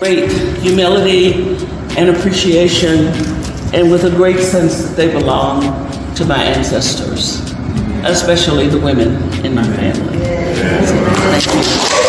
great humility and appreciation, and with a great sense that they belong to my ancestors, especially the women in my family. Thank you.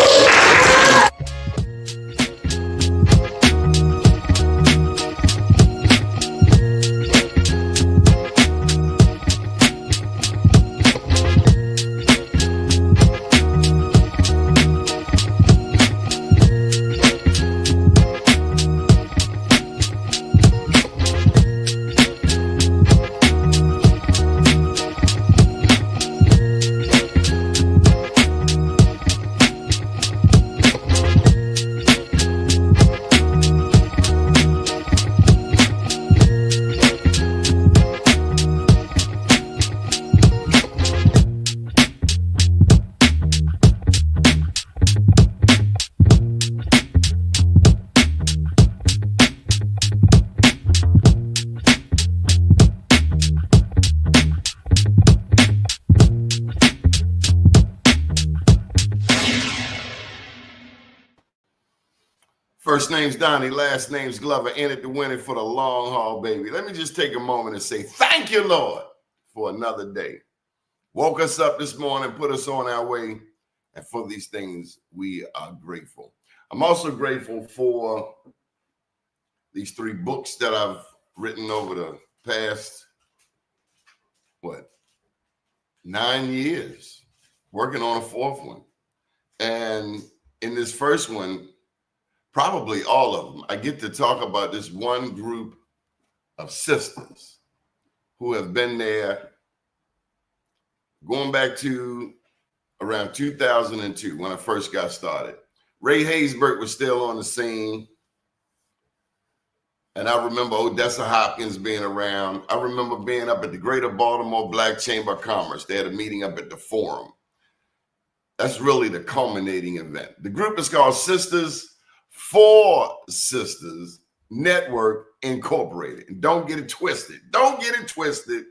First name's Doni, last name's Glover, in it to win it for the long haul, baby. Let me just take a moment and say thank you, Lord, for another day. Woke us up this morning, put us on our way, and for these things, we are grateful. I'm also grateful for these 3 books that I've written over the past, 9 years, working on a 4th one. And in this first one, probably all of them, I get to talk about this one group of sisters who have been there going back to around 2002 when I first got started. Ray Haysbert was still on the scene. And I remember Odessa Hopkins being around. I remember being up at the Greater Baltimore Black Chamber of Commerce. They had a meeting up at the Forum. That's really the culminating event. The group is called Sisters4Sisters Network Incorporated. And don't get it twisted. Don't get it twisted,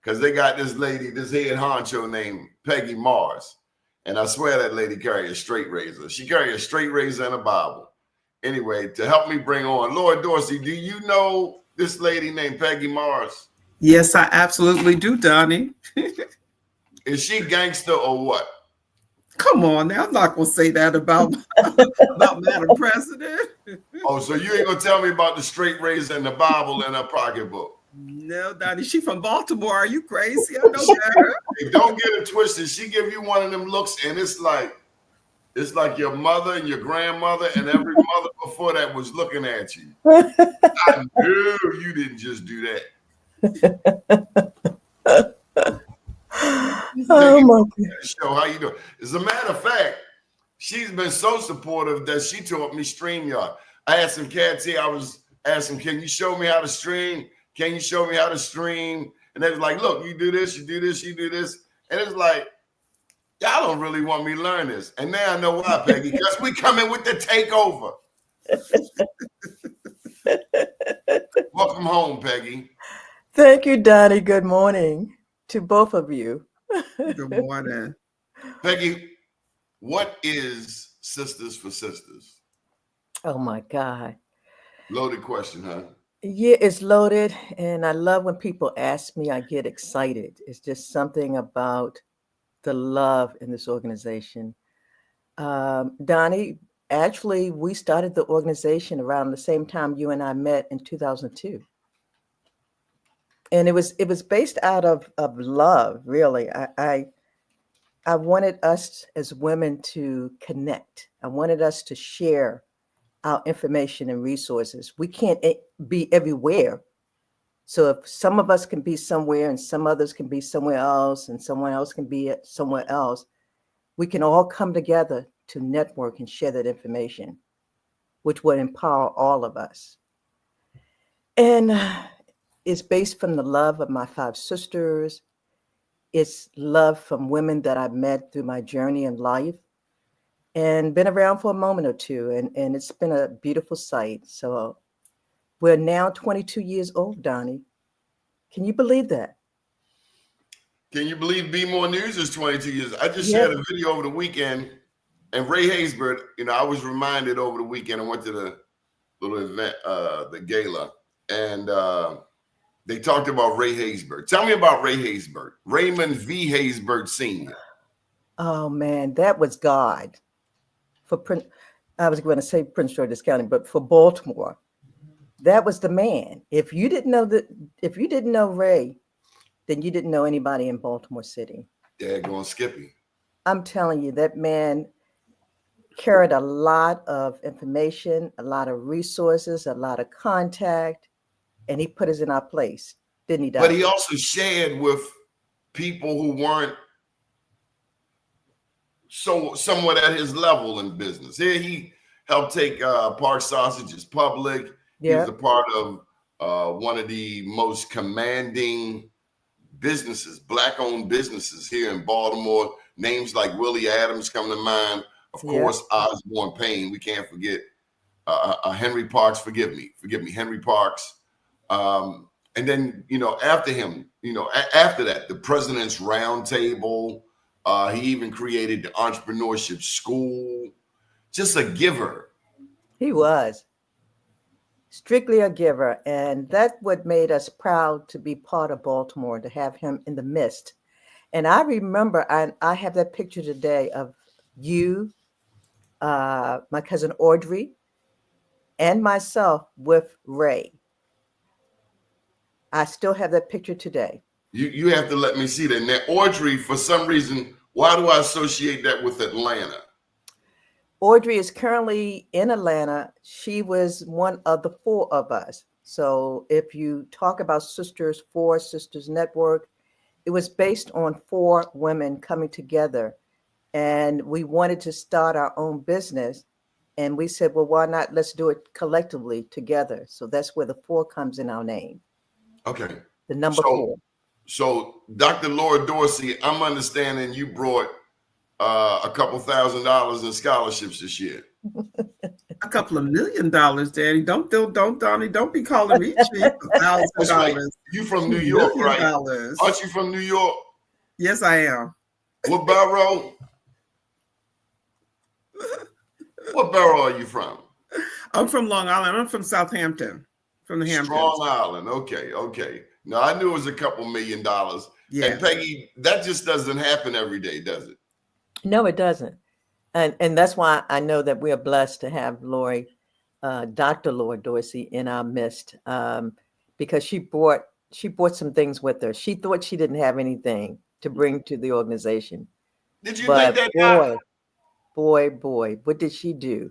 because they got this lady, this head honcho named Peggy Mars. And I swear that lady carried a straight razor. She carried a straight razor and a Bible. Anyway, to help me bring on, Lord Dorsey, do you know this lady named Peggy Mars? Yes, I absolutely do, Doni. Is she gangster or what? Come on now, I'm not going to say that about Madam President. Oh, so you ain't going to tell me about the straight razor and the Bible in her pocketbook? No, Doni, she from Baltimore. Are you crazy? I know better. Hey, don't get it twisted. She give you one of them looks, and it's like your mother and your grandmother and every mother before that was looking at you. I knew you didn't just do that. Oh my God. Show how you doing. As a matter of fact, she's been so supportive that she taught me StreamYard. I had some cats here. I was asking, can you show me how to stream? Can you show me how to stream? And they was like, look, you do this, you do this, you do this. And it's like, y'all don't really want me to learn this. And now I know why, Peggy, because we coming with the takeover. Welcome home, Peggy. Thank you, Doni. Good morning to both of you. Good morning. Peggy, what is Sisters4Sisters? Oh my God. Loaded question, huh? Yeah, it's loaded. And I love when people ask me, I get excited. It's just something about the love in this organization. Doni, actually, we started the organization around the same time you and I met in 2002. And it was based out of love, really. I wanted us as women to connect. I wanted us to share our information and resources. We can't be everywhere. So if some of us can be somewhere and some others can be somewhere else and someone else can be somewhere else, we can all come together to network and share that information, which would empower all of us. And it's based from the love of my 5 sisters. It's love from women that I've met through my journey in life and been around for a moment or two. And it's been a beautiful sight. So we're now 22 years old, Doni. Can you believe that? Can you believe Be More News is 22 years? I just shared a video over the weekend And Ray Haysbert, I was reminded over the weekend, I went to the little event, the gala, and they talked about Ray Haysbert. Tell me about Ray Haysbert. Raymond V. Haysbert Sr. Oh man, that was God for I was going to say Prince George's County, but for Baltimore, that was the man. If you didn't know Ray, then you didn't know anybody in Baltimore City. Yeah, going Skippy. I'm telling you, that man carried a lot of information, a lot of resources, a lot of contact, and he put us in our place, didn't he, Doc? But he also shared with people who weren't somewhat at his level in business. Here he helped take Park Sausages public. He was a part of one of the most commanding businesses, Black-owned businesses here in Baltimore. Names like Willie Adams come to mind. Of course, Osborne Payne. We can't forget Henry Parks. Forgive me, Henry Parks. And then, after him, after that, the President's Roundtable. He even created the Entrepreneurship School. Just a giver. He was strictly a giver. And that's what made us proud to be part of Baltimore, to have him in the midst. And I remember, I have that picture today of you, my cousin Audrey, and myself with Ray. I still have that picture today. You have to let me see that. Now, Audrey, for some reason, why do I associate that with Atlanta? Audrey is currently in Atlanta. She was one of the 4 of us. So if you talk about Sisters4Sisters Network, it was based on 4 women coming together. And we wanted to start our own business. And we said, well, why not? Let's do it collectively together. So that's where the 4 comes in our name. Okay. The number 4. So, Dr. Laura Dorsey, I'm understanding you brought a couple $1,000s in scholarships this year. A couple of $1 million, Daddy. Don't Doni, don't be calling me cheap. $1,000. Right. You from New York, right? $1 Aren't you from New York? Yes, I am. What borough? What borough are you from? I'm from Long Island. I'm from Southampton, from the Hamptons. Strong Island. Okay. No, I knew it was a couple $1 million. Yeah. And Peggy, that just doesn't happen every day, does it? No, it doesn't. And that's why I know that we are blessed to have Lori, Dr. Laura Dorsey in our midst, because she brought some things with her. She thought she didn't have anything to bring to the organization. Did you think that? Boy, what did she do?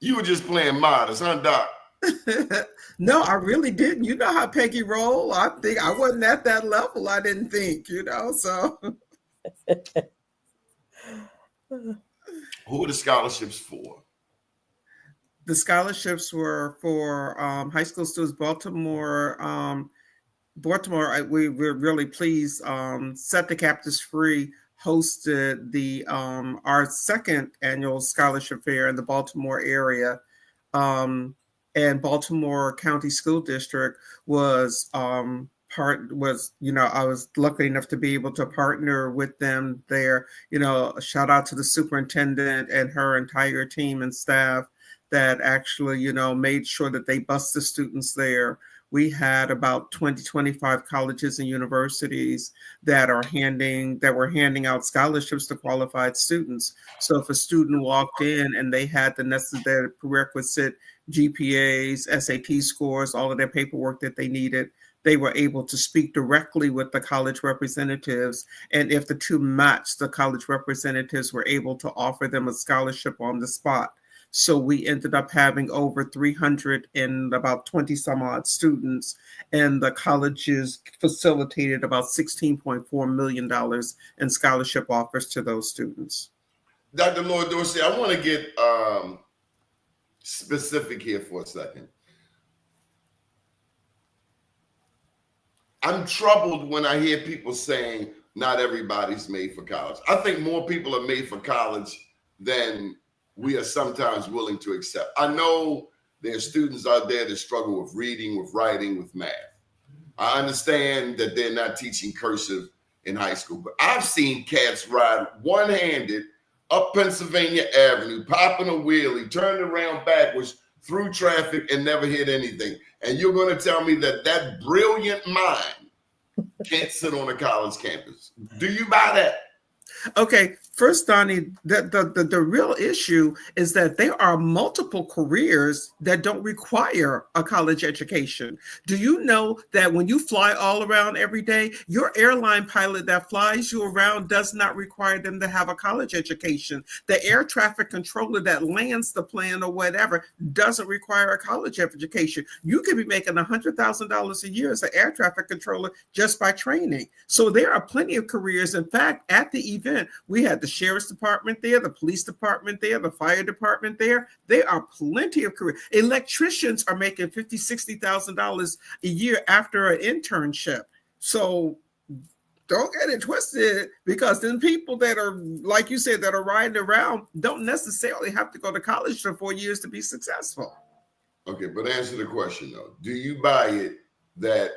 You were just playing modest, huh, Doc? No, I really didn't. You know how Peggy roll. I think I wasn't at that level. I didn't think, so. Who are the scholarships for? The scholarships were for high school students. Baltimore, we were really pleased. Set the Captives Free hosted the our second annual scholarship fair in the Baltimore area. And Baltimore County School District was I was lucky enough to be able to partner with them there. A shout out to the superintendent and her entire team and staff that actually, made sure that they bused the students there. We had about 25 colleges and universities that were handing out scholarships to qualified students. So if a student walked in and they had the necessary prerequisite GPAs, SAT scores, all of their paperwork that they needed, they were able to speak directly with the college representatives. And if the two matched, the college representatives were able to offer them a scholarship on the spot. So we ended up having over 300 and about 20 some odd students, and the colleges facilitated about $16.4 million in scholarship offers to those students. Dr. Laura Dorsey, I want to get specific here for a second. I'm troubled when I hear people saying not everybody's made for college. I think more people are made for college than we are sometimes willing to accept. I know there are students out there that struggle with reading, with writing, with math. I understand that they're not teaching cursive in high school, but I've seen cats ride one-handed up Pennsylvania Avenue, popping a wheelie, turned around backwards through traffic and never hit anything. And you're going to tell me that that brilliant mind can't sit on a college campus. Do you buy that? Okay, first, Donnie, the real issue is that there are multiple careers that don't require a college education. Do you know that when you fly all around every day, your airline pilot that flies you around does not require them to have a college education? The air traffic controller that lands the plane or whatever doesn't require a college education. You could be making $100,000 a year as an air traffic controller just by training. So there are plenty of careers. In fact, at the event, we had the sheriff's department there, the police department there, the fire department there. There are plenty of careers. Electricians are making $50,000, $60,000 a year after an internship. So don't get it twisted, because then people that are, like you said, that are riding around don't necessarily have to go to college for 4 years to be successful. Okay, but answer the question though. Do you buy it that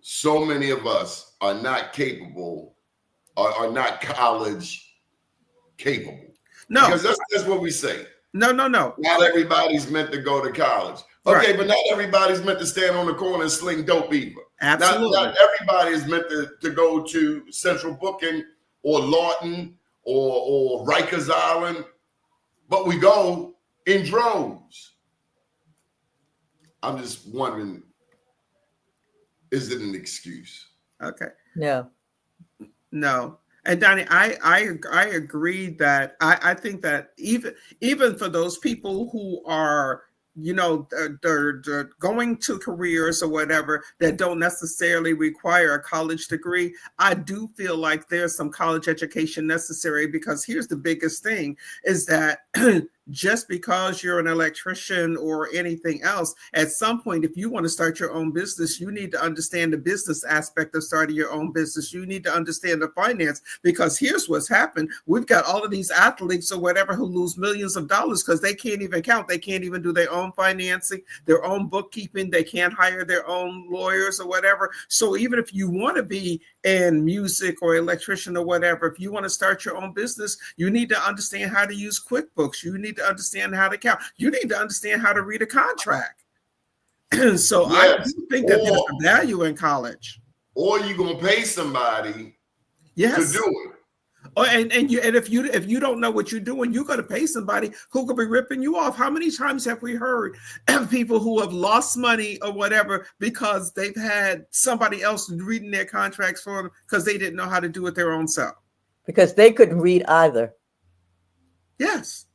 so many of us are not capable, are not college capable? No, because that's what we say. No. Not everybody's meant to go to college. Okay, right. But not everybody's meant to stand on the corner and sling dope either. Absolutely. Not everybody is meant to go to Central Booking or Lawton or Rikers Island, but we go in droves. I'm just wondering, is it an excuse? Okay. No. And Donnie, I agree that I think that even for those people who are, they're going to careers or whatever that don't necessarily require a college degree, I do feel like there's some college education necessary, because here's the biggest thing is that just because you're an electrician or anything else, at some point, if you want to start your own business, you need to understand the business aspect of starting your own business. You need to understand the finance, because here's what's happened. We've got all of these athletes or whatever who lose millions of dollars because they can't even count. They can't even do their own financing, their own bookkeeping. They can't hire their own lawyers or whatever. So even if you want to be in music or electrician or whatever, if you want to start your own business, you need to understand how to use QuickBooks. You need to understand how to count. You need to understand how to read a contract. So yes. I do think that there's a value in college. Or you're gonna pay somebody to do it. And if you don't know what you're doing, you're going to pay somebody who could be ripping you off. How many times have we heard people who have lost money or whatever because they've had somebody else reading their contracts for them because they didn't know how to do it their own self? Because they couldn't read either. Yes.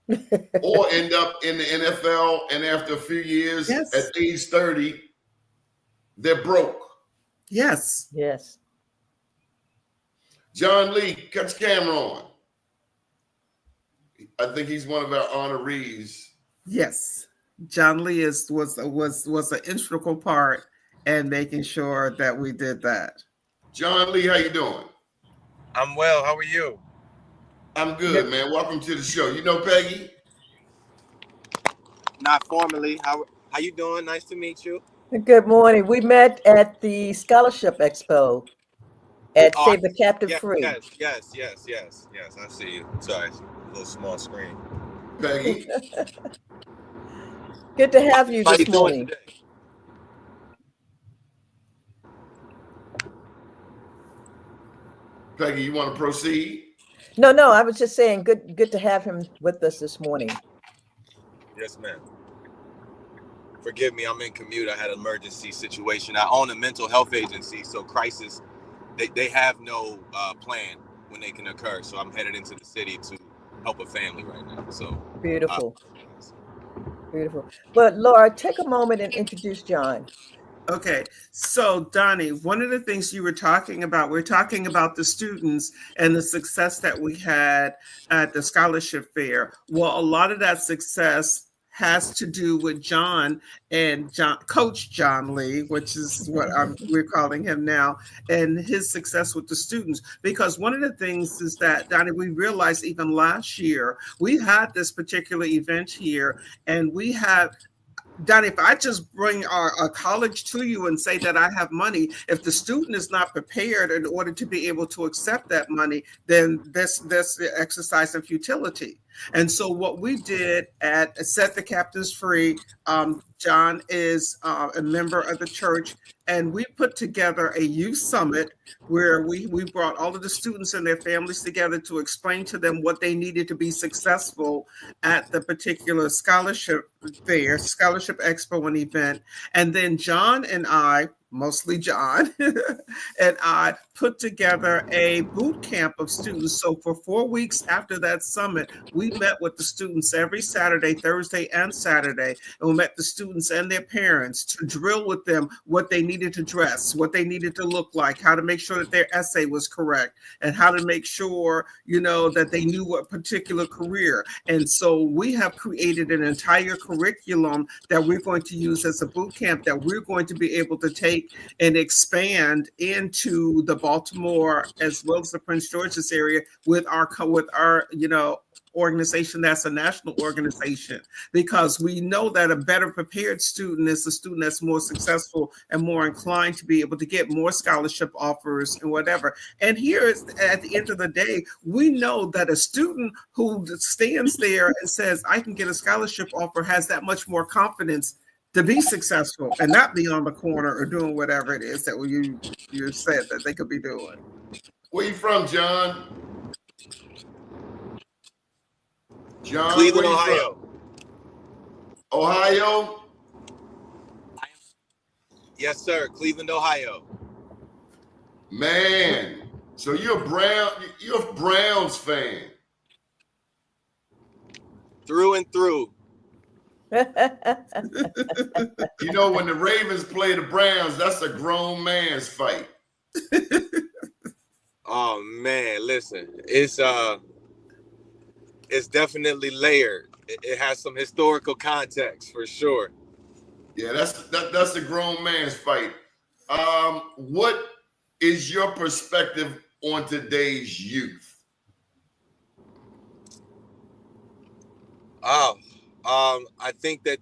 Or end up in the NFL, and after a few years, yes, at age 30, they're broke. Yes. John Lee, cut your camera on. I think he's one of our honorees. Yes, John Lee was an integral part in making sure that we did that. John Lee, how you doing? I'm well. How are you? I'm good, man. Welcome to the show. You know Peggy? Not formally. How you doing? Nice to meet you. Good morning. We met at the Scholarship Expo at Save the Captive Free. Yes. I see you. Sorry, a little small screen. Peggy. Good to have you this morning. Peggy, you want to proceed? No, I was just saying good to have him with us this morning. Yes, ma'am. Forgive me, I'm in commute. I had an emergency situation. I own a mental health agency, so crisis, they have no plan when they can occur. So I'm headed into the city to help a family right now. So beautiful. But Laura, take a moment and introduce John. Okay, so Donnie, one of the things you were talking about, we're talking about the students and the success that we had at the scholarship fair. Well, a lot of that success has to do with John and Coach John Lee, which is what we're calling him now, and his success with the students. Because one of the things is that, Donnie, we realized even last year, we had this particular event here, and we had Donnie, if I just bring a college to you and say that I have money, if the student is not prepared in order to be able to accept that money, then this exercise in futility. And so what we did at Set the Captives Free, John is a member of the church, and we put together a youth summit where we brought all of the students and their families together to explain to them what they needed to be successful at the particular scholarship fair, scholarship expo and event. And then John and I, mostly John, and I put together a boot camp of students. So for 4 weeks after that summit, we met with the students every Saturday, Thursday, and Saturday. And we met the students and their parents to drill with them what they needed to dress, what they needed to look like, how to make sure that their essay was correct, and how to make sure, that they knew what particular career. And so we have created an entire curriculum that we're going to use as a boot camp that we're going to be able to take and expand into the Baltimore as well as the Prince George's area with our organization that's a national organization, because we know that a better prepared student is a student that's more successful and more inclined to be able to get more scholarship offers and whatever. And here at the end of the day, we know that a student who stands there and says, I can get a scholarship offer, has that much more confidence to be successful and not be on the corner or doing whatever it is that you said that they could be doing. Where you from, John? John, Cleveland, where you Ohio. from? Ohio? Yes, sir. Cleveland, Ohio. Man, so you're a Browns fan. Through and through. When the Ravens play the Browns, that's a grown man's fight. Oh man, listen, it's definitely layered. It has some historical context for sure. Yeah, that's a grown man's fight. What is your perspective on today's youth? I think that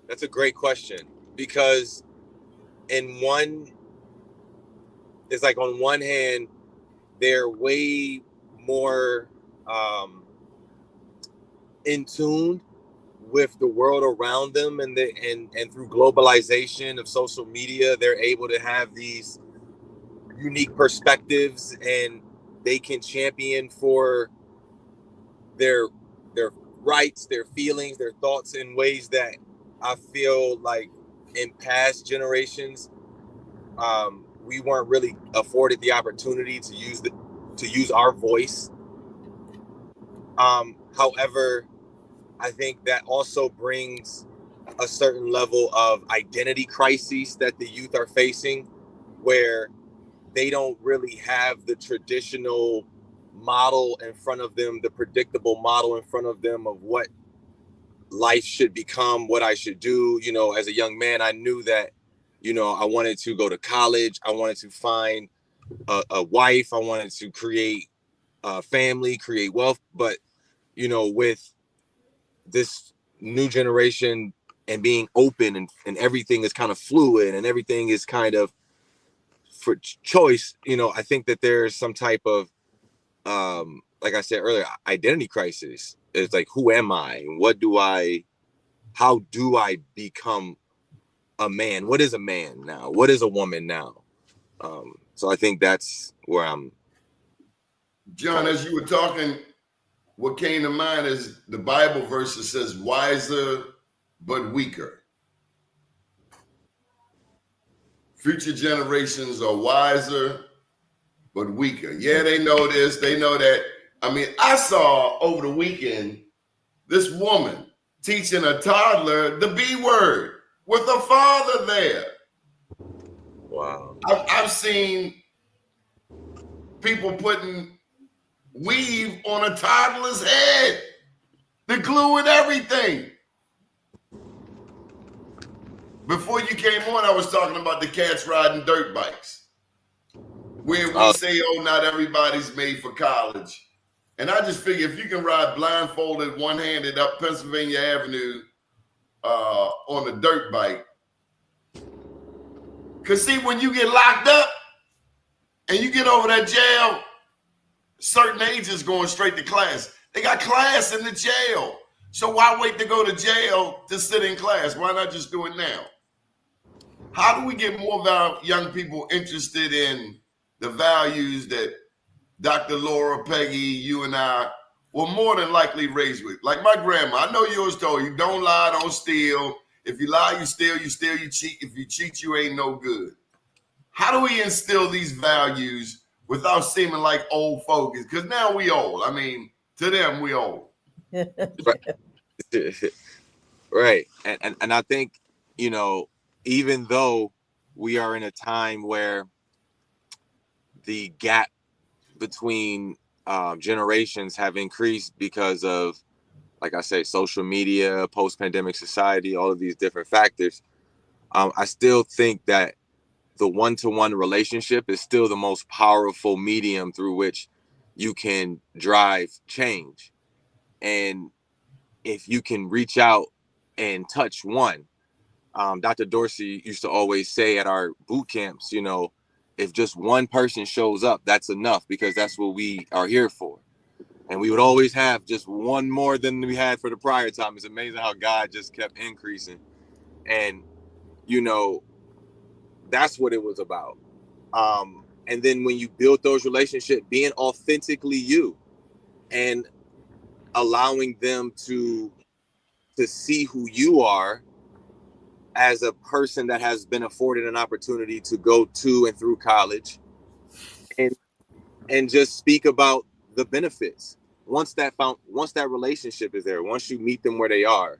that's a great question, because it's like on one hand, they're way more in tune with the world around them, and through globalization of social media, they're able to have these unique perspectives, and they can champion for their rights, their feelings, their thoughts in ways that I feel like in past generations we weren't really afforded the opportunity to use our voice. However, I think that also brings a certain level of identity crises that the youth are facing, where they don't really have the traditional model in front of them, the predictable model in front of them of what life should become, what I should do. As a young man, I knew that, I wanted to go to college. I wanted to find a wife. I wanted to create a family, create wealth. But, with this new generation and being open and everything is kind of fluid and everything is kind of for choice, I think that there's some type of, like I said earlier, identity crisis. It's like, who am I? How do I become a man? What is a man now? What is a woman now? So I think that's where I'm. John, as you were talking, what came to mind is the Bible verse that says, wiser but weaker. Future generations are wiser but weaker. Yeah, they know this, they know that. I saw over the weekend this woman teaching a toddler the B word with a father there. Wow. I've seen people putting weave on a toddler's head, the glue and everything. Before you came on, I was talking about the cats riding dirt bikes, where we say, oh, not everybody's made for college. And I just figure if you can ride blindfolded, one-handed up Pennsylvania Avenue on a dirt bike, because see, when you get locked up and you get over that jail, certain agents going straight to class. They got class in the jail. So why wait to go to jail to sit in class? Why not just do it now? How do we get more of our young people interested in the values that Dr. Laura, Peggy, you and I were more than likely raised with? Like my grandma, I know yours told you, don't lie, don't steal. If you lie, you steal, you cheat. If you cheat, you ain't no good. How do we instill these values without seeming like old folks? Because now we old. I mean, to them, we old. Right. And I think, you know, even though we are in a time where the gap between generations have increased because of, like I say, social media, post-pandemic society, all of these different factors, I still think that the one-to-one relationship is still the most powerful medium through which you can drive change. And if you can reach out and touch one, Dr. Dorsey used to always say at our boot camps, you know, if just one person shows up, that's enough, because that's what we are here for. And we would always have just one more than we had for the prior time. It's amazing how God just kept increasing. And, you know, that's what it was about. And then when you build those relationships, being authentically you and allowing them to see who you are as a person that has been afforded an opportunity to go to and through college, and just speak about the benefits. Once that relationship is there, once you meet them where they are,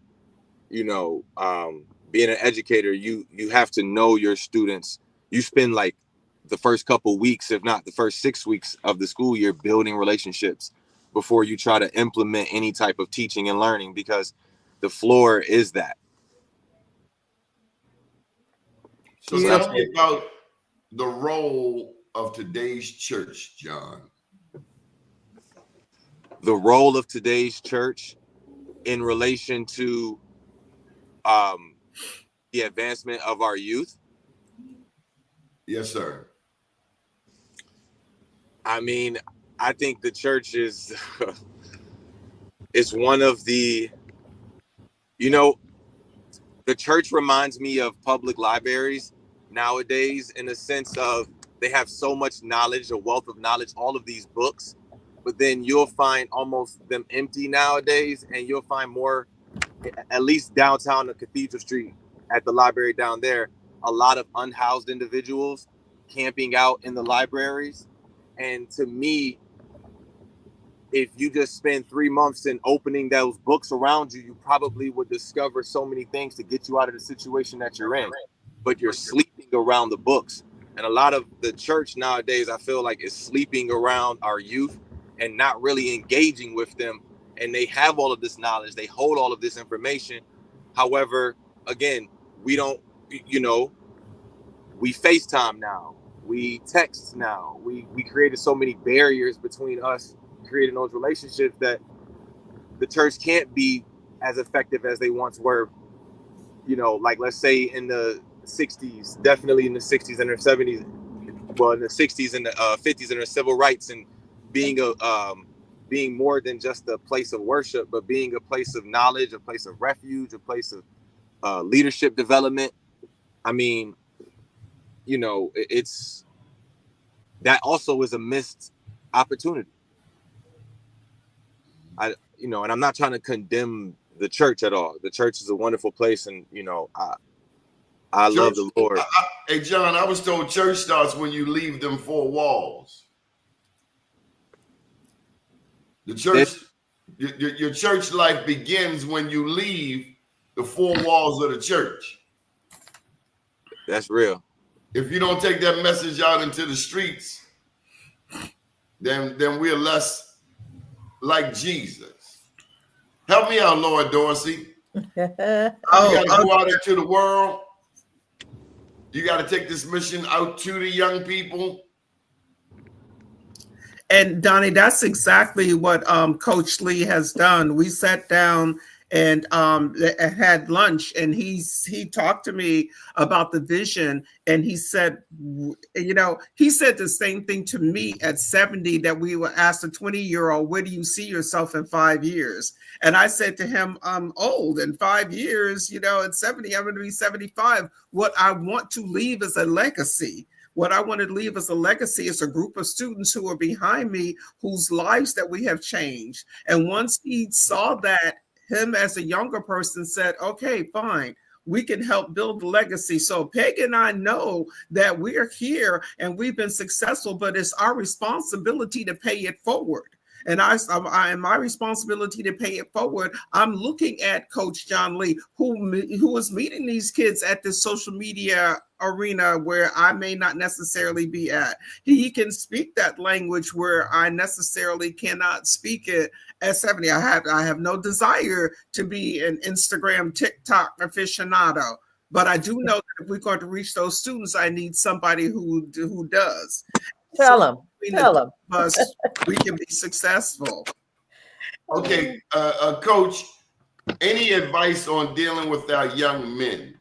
you know, being an educator, you have to know your students. You spend like the first couple weeks, if not the first 6 weeks of the school year, building relationships before you try to implement any type of teaching and learning, because the floor is that. So tell me about the role of today's church, John. The role of today's church in relation to the advancement of our youth. Yes, sir. I mean, I think the church is one of the, you know, the church reminds me of public libraries nowadays, in the sense of they have so much knowledge, a wealth of knowledge, all of these books, but then you'll find almost them empty nowadays, and you'll find more, at least downtown on Cathedral Street at the library down there, a lot of unhoused individuals camping out in the libraries. And to me, if you just spend 3 months in opening those books around you, you probably would discover so many things to get you out of the situation that you're in, but you're sleeping around the books. And a lot of the church nowadays, I feel like, is sleeping around our youth and not really engaging with them. And they have all of this knowledge, they hold all of this information. However, again, we don't, you know, we FaceTime now, we text now, we created so many barriers between us creating those relationships that the church can't be as effective as they once were. You know, like, let's say in the 60s, definitely in the 60s and the 70s, well, in the 60s and the 50s, and the civil rights, and being being more than just a place of worship, but being a place of knowledge, a place of refuge, a place of leadership development. I mean, you know, it's that also is a missed opportunity. You know, and I'm not trying to condemn the church at all. The church is a wonderful place, and you know, I love the Lord. Hey, John, I was told church starts when you leave them four walls. The church, your church life begins when you leave the four walls of the church. That's real. If you don't take that message out into the streets, then we're less like Jesus. Help me out, Lord Dorsey. You got to go out into the world. You got to take this mission out to the young people. And Donnie, that's exactly what Coach Lee has done. We sat down and had lunch, and he talked to me about the vision, and he said, he said the same thing to me at 70 that we were asked a 20-year-old, where do you see yourself in 5 years? And I said to him, I'm old in 5 years, at 70, I'm going to be 75. What I want to leave is a legacy. What I want to leave as a legacy is a group of students who are behind me, whose lives that we have changed. And once he saw that, him as a younger person said, okay, fine, we can help build the legacy. So Peg and I know that we're here and we've been successful, but it's our responsibility to pay it forward. And my responsibility to pay it forward. I'm looking at Coach John Lee, who is meeting these kids at this social media arena where I may not necessarily be at. He can speak that language where I necessarily cannot speak it at 70. I have no desire to be an Instagram, TikTok aficionado. But I do know that if we're going to reach those students, I need somebody who does. Tell them. Us, we can be successful. Okay, Coach, any advice on dealing with our young men?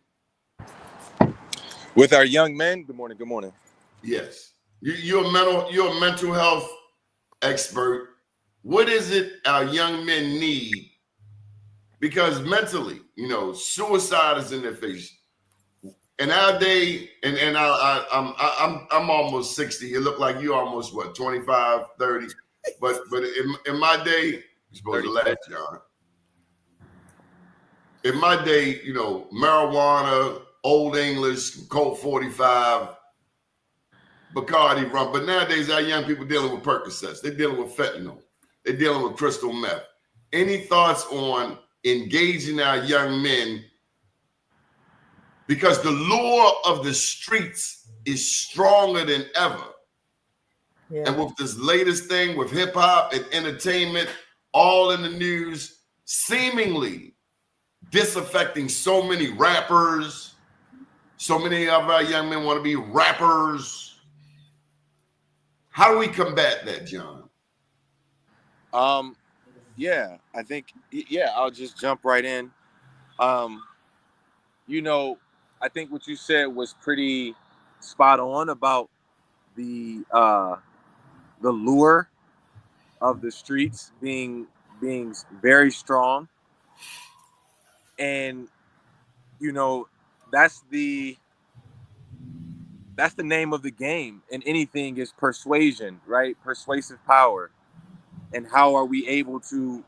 With our young men, good morning. Good morning. Yes, you're a mental health expert. What is it our young men need? Because mentally, suicide is in their face. In our day, and I'm almost 60. You look like you're almost 25, 30. But in my day, you're supposed to laugh, John. In my day, marijuana, Old English, Colt 45, Bacardi rum. But nowadays, our young people dealing with Percocets. They're dealing with fentanyl. They're dealing with crystal meth. Any thoughts on engaging our young men? Because the lure of the streets is stronger than ever. Yeah. And with this latest thing with hip hop and entertainment, all in the news, seemingly disaffecting so many rappers. So many of our young men want to be rappers. How do we combat that, John? Yeah, I think, I'll just jump right in. I think what you said was pretty spot on about the lure of the streets being very strong. And, that's the name of the game. And anything is persuasion, right? Persuasive power. And how are we able to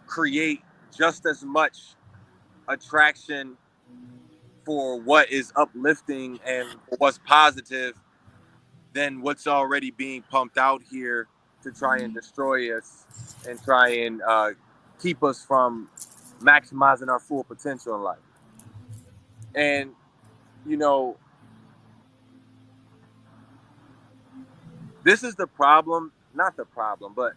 create just as much attraction for what is uplifting and what's positive than what's already being pumped out here to try and destroy us and try and keep us from maximizing our full potential in life. And, this is the problem, not the problem, but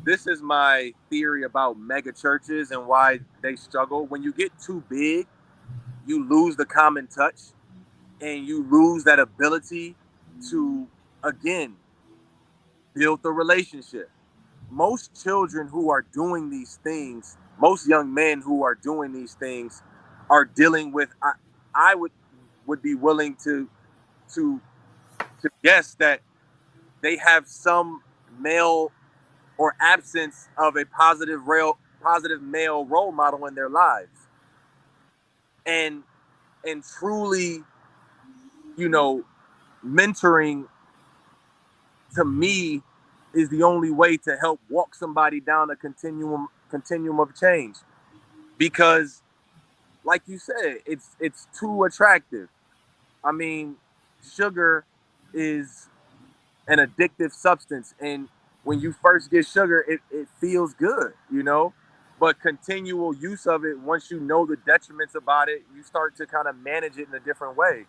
this is my theory about mega churches and why they struggle. When you get too big, you lose the common touch and you lose that ability to, again, build the relationship. Most children who are doing these things, most young men who are doing these things are dealing with, I would be willing to guess that they have some male or absence of a positive male role model in their lives. And truly, mentoring to me is the only way to help walk somebody down a continuum of change. Because like you said, it's too attractive. I mean, sugar is an addictive substance, and when you first get sugar, it feels good, but continual use of it, once you know the detriments about it, you start to kind of manage it in a different way.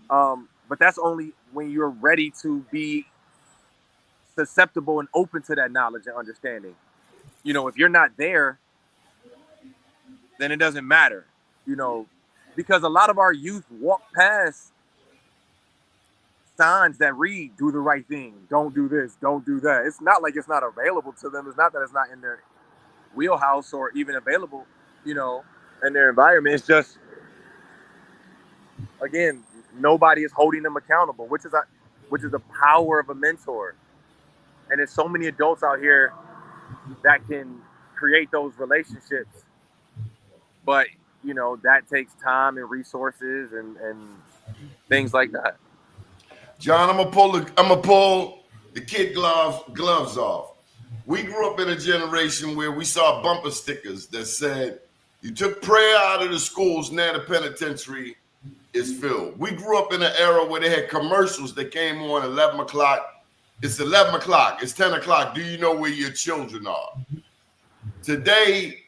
But that's only when you're ready to be susceptible and open to that knowledge and understanding. If you're not there, then it doesn't matter, because a lot of our youth walk past signs that read, do the right thing, don't do this, don't do that. It's not like it's not available to them. It's not that it's not in their wheelhouse or even available, in their environment. It's just, again, nobody is holding them accountable, which is the power of a mentor. And there's so many adults out here that can create those relationships, but that takes time and resources and things like that. John, I'm gonna pull the kid gloves off. We grew up in a generation where we saw bumper stickers that said, "You took prayer out of the schools, now the penitentiary is filled." We grew up in an era where they had commercials that came on 11 o'clock. It's 11 o'clock. It's 10 o'clock. Do you know where your children are? Today,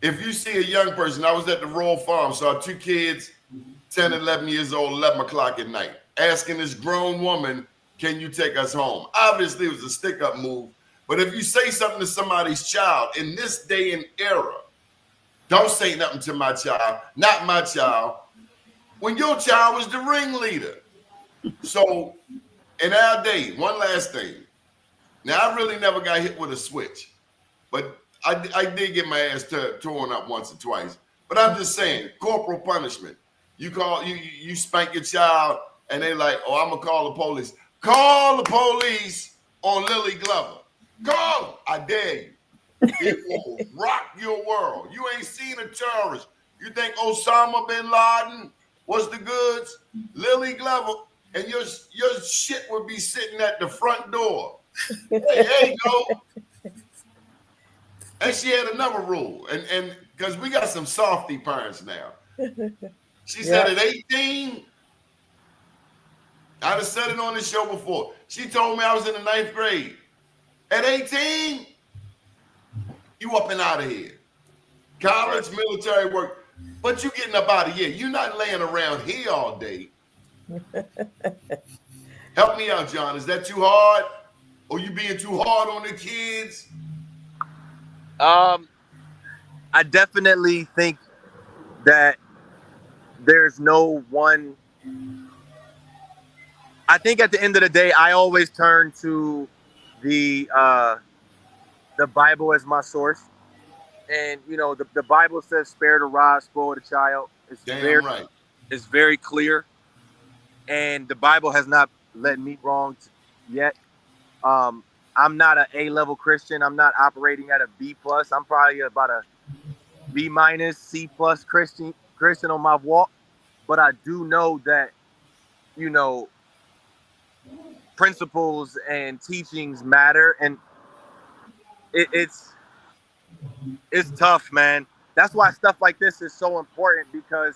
if you see a young person, I was at the Royal Farm, saw two kids, 10, 11 years old, 11 o'clock at night, asking this grown woman, "Can you take us home?" Obviously, it was a stick-up move. But if you say something to somebody's child in this day and era, don't say nothing to my child, not my child, when your child was the ringleader. So in our day, one last thing. Now, I really never got hit with a switch, but I did get my ass torn up once or twice. But I'm just saying, corporal punishment. You spank your child, and they like, "Oh, I'm gonna call the police." Call the police on Lily Glover. Call them. I dare you. It will rock your world. You ain't seen a terrorist. You think Osama bin Laden was the goods? Lily Glover, and your shit would be sitting at the front door. Hey, there you go. And she had another rule, and because we got some softy parents now. She said at 18, I'd have said it on the show before. She told me I was in the 9th grade. At 18, you up and out of here. College, military work, but you getting up out of here. You're not laying around here all day. Help me out, John. Is that too hard? Or you being too hard on the kids? I definitely think that there's no one. I think at the end of the day, I always turn to the Bible as my source, and the Bible says, "Spare the rod, spoil the child." It's Damn right. It's very clear, and the Bible has not led me wrong yet. I'm not an A-level Christian. I'm not operating at a B+. I'm probably about a B-, C+ Christian on my walk. But I do know that, principles and teachings matter, and it's tough, man. That's why stuff like this is so important, because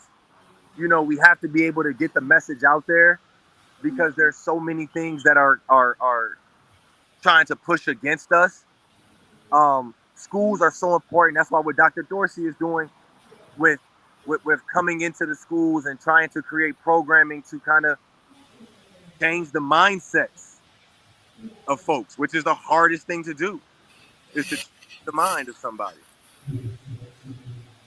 we have to be able to get the message out there, because there's so many things that are trying to push against us. Schools are so important. That's why what Dr. Dorsey is doing with coming into the schools and trying to create programming to kind of change the mindsets of folks, which is the hardest thing to do, is to change the mind of somebody.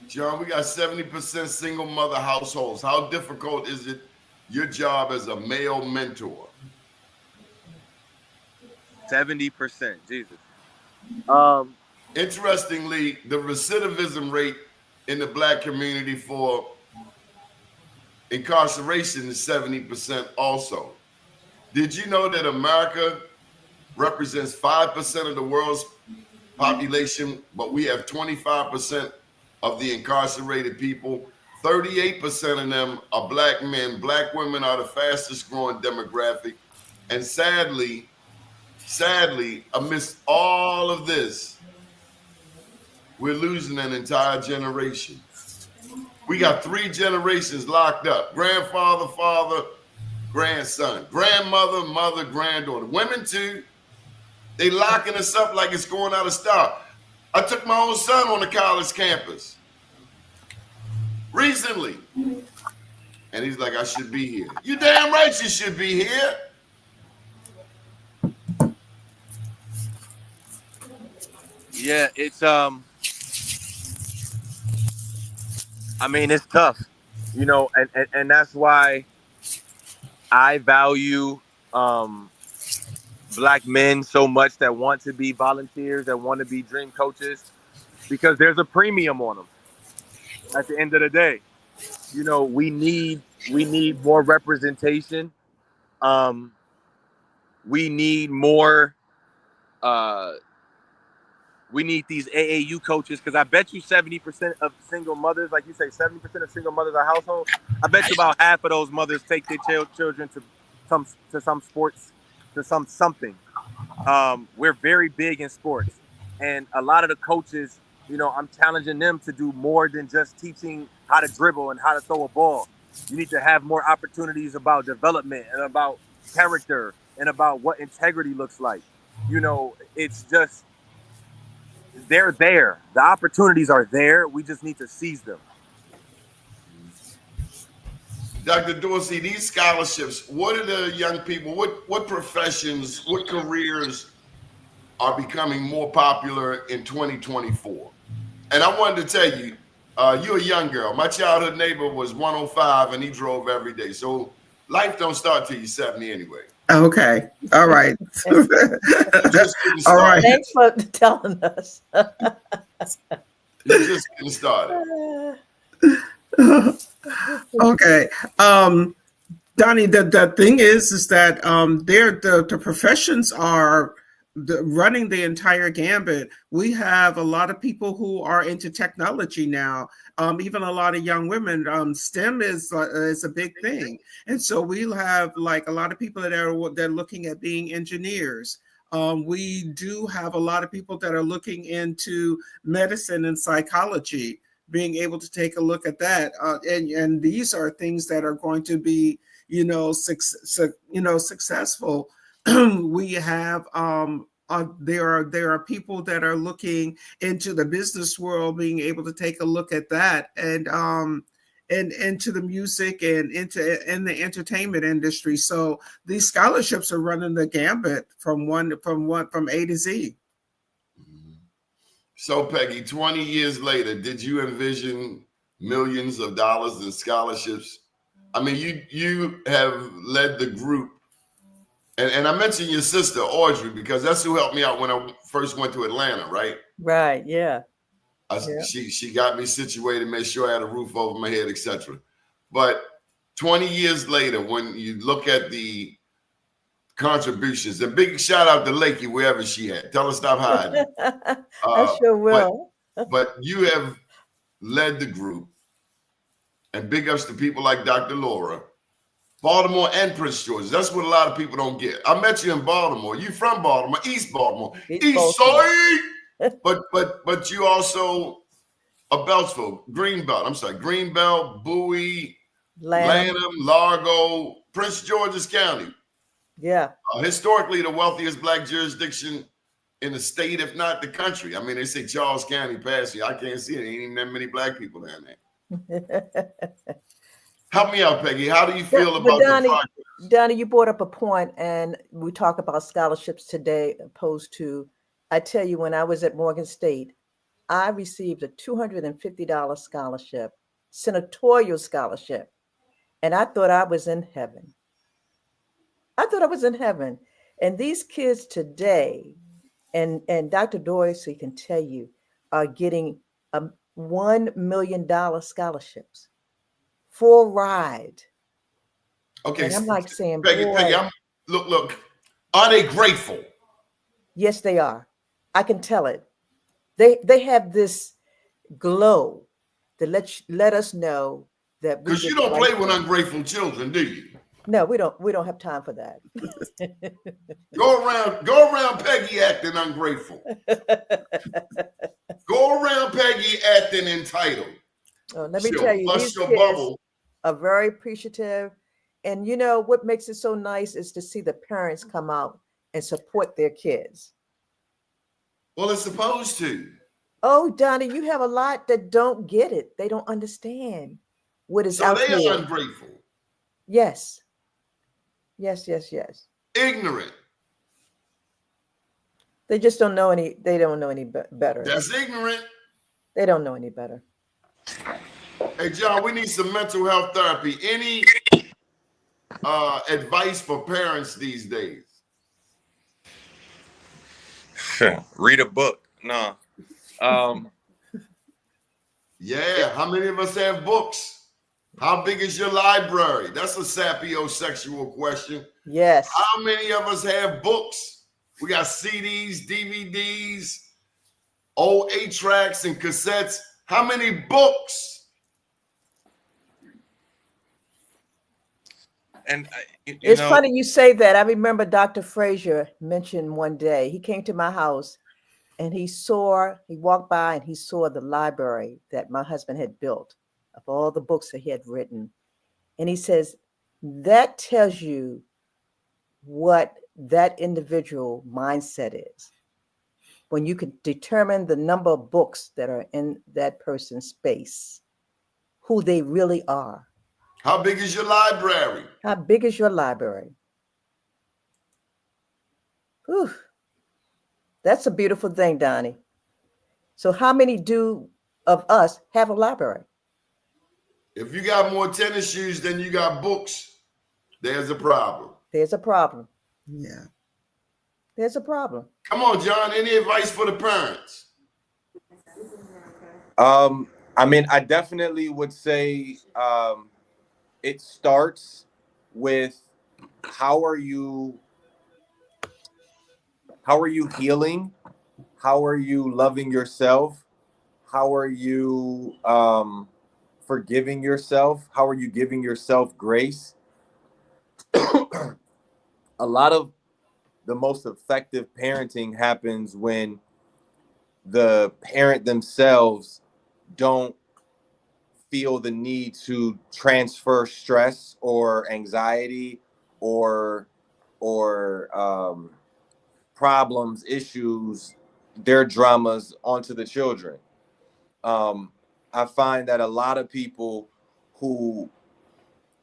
John, we got 70% single mother households. How difficult is it, your job as a male mentor? 70%, Jesus. Interestingly, the recidivism rate in the Black community for incarceration is 70% also. Did you know that America represents 5% of the world's population, but we have 25% of the incarcerated people? 38% of them are Black men. Black women are the fastest growing demographic. And sadly, amidst all of this, we're losing an entire generation. We got 3 generations locked up: grandfather, father, grandson, grandmother, mother, granddaughter. Women too. They locking us up like it's going out of style. I took my own son on the college campus recently, and he's like, "I should be here." You damn right you should be here. Yeah, it's it's tough, and that's why I value um, Black men so much that want to be volunteers, that want to be dream coaches, because there's a premium on them. At the end of the day, you know, we need more representation. Um, we need more. Uh, we need these AAU coaches, because I bet you 70% of single mothers, like you say, 70% of single mothers are household. I bet you about half of those mothers take their children to some sports, to something. We're very big in sports, and a lot of the coaches, you know, I'm challenging them to do more than just teaching how to dribble and how to throw a ball. You need to have more opportunities about development and about character and about what integrity looks like. You know, it's just, they're there. The opportunities are there. We just need to seize them. Dr. Dorsey, these scholarships, what are the young people, what professions, what careers are becoming more popular in 2024? And I wanted to tell you, you're a young girl. My childhood neighbor was 105 and he drove every day. So life don't start till you're 70 anyway. Okay. All right. Just getting All right. started. Thanks for telling us. You're just getting started. Okay. Donnie, the thing is that the professions are running the entire gambit. We have a lot of people who are into technology now. Even a lot of young women. STEM is a big thing, and so we'll have like a lot of people they're looking at being engineers. We do have a lot of people that are looking into medicine and psychology, being able to take a look at that, and these are things that are going to be, successful. We have there are people that are looking into the business world, being able to take a look at that, and into the music and in the entertainment industry. So these scholarships are running the gambit from A to Z. So Peggy, 20 years later, did you envision millions of dollars in scholarships? I mean, you have led the group, and I mentioned your sister Audrey because that's who helped me out when I first went to Atlanta, right? Right. Yeah. She got me situated, made sure I had a roof over my head, etc. But 20 years later, when you look at the contributions, a big shout out to Lakey wherever she at. Tell her stop hiding. I sure will. But you have led the group, and big ups to people like Dr. Laura, Baltimore and Prince George. That's what a lot of people don't get. I met you in Baltimore. You from Baltimore, East Baltimore, East Side. But you also a Beltsville, Greenbelt, Bowie, Lanham, Largo, Prince George's County. Yeah. Historically, the wealthiest Black jurisdiction in the state, if not the country. I mean, they say Charles County past you. I can't see it. There ain't even that many Black people down there. Help me out, Peggy. How do you feel about the progress? Donnie, you brought up a point, and we talk about scholarships today opposed to, I tell you, when I was at Morgan State, I received a $250 scholarship, senatorial scholarship, and I thought I was in heaven. And these kids today, and Dr. Dorsey can tell you, are getting $1 million scholarships, full ride. Okay, and I'm like saying, Peggy, look, are they grateful? Yes, they are. I can tell it. They have this glow that let us know that because you don't play with ungrateful children, do you? No, we don't have time for that. Go around Peggy acting ungrateful. Go around Peggy acting entitled. Oh, let me tell you, these kids are very appreciative. And you know what makes it so nice is to see the parents come out and support their kids. Well, it's supposed to. Oh, Donnie, you have a lot that don't get it. They don't understand what is out there. So they are ungrateful. Yes. Ignorant. They just don't know any. They don't know any better. That's ignorant. They don't know any better. Hey, John, we need some mental health therapy. Any advice for parents these days? Read a book. No. Yeah, how many of us have books? How big is your library? That's a sapiosexual question. Yes. How many of us have books? We got CDs, DVDs, old 8-tracks and cassettes. How many books? And It's funny you say that. I remember Dr. Frazier mentioned one day, he came to my house and he walked by and he saw the library that my husband had built of all the books that he had written. And he says, that tells you what that individual mindset is. When you can determine the number of books that are in that person's space, who they really are. How big is your library? How big is your library? Whew. That's a beautiful thing, Donnie. So how many of us have a library? If you got more tennis shoes than you got books, there's a problem. There's a problem. Yeah. There's a problem. Come on, John. Any advice for the parents? I mean, I definitely would say it starts with how are you healing? How are you loving yourself? How are you forgiving yourself? How are you giving yourself grace? A lot of the most effective parenting happens when the parent themselves don't feel the need to transfer stress or anxiety or problems, issues, their dramas onto the children. I find that a lot of people who